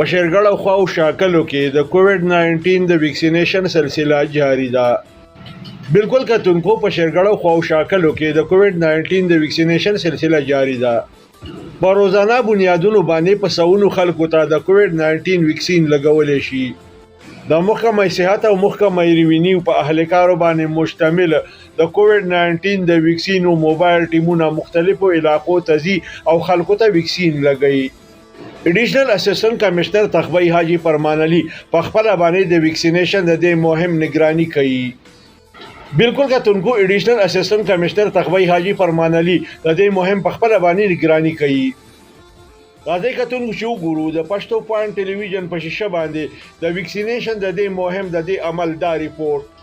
په شیرګل او خواو شاکلو کې د کووډ 19 د ویکسینیشن سلسله جاری ده. بالکل کتونکو په شیرګل او خواو شاکلو کې د کووډ 19 د ویکسینیشن سلسله جاری ده. په روزانه بنیادونو باندې په سونو خلکو ته د کووډ 19 ویکسین لګولې شي. د محکمه صحت او محکمه ریوینیو په اهلکارو باندې مشتمل د کووډ 19 د ویکسین او موبایل ټیمونه مختلفو علاقو ته ځي او خلکو ته ویکسین لګوي. ایډیشنل اسسټنټ کمشنر تخوی حاجی فرمان علي په خپل باندې د ویکسینیشن د دې مهم نگرانی کوي. بالکل کتونکو ایډیشنل اسسټنټ کمشنر تخوی حاجی فرمان علي د دې مهم په خپل باندې نگرانی کوي. راځي کتونکو چې وګورو د پښتو پوینټ ټلویزیون په شیشه باندې د ویکسینیشن د دې مهم د دې عمل دا ریپورت.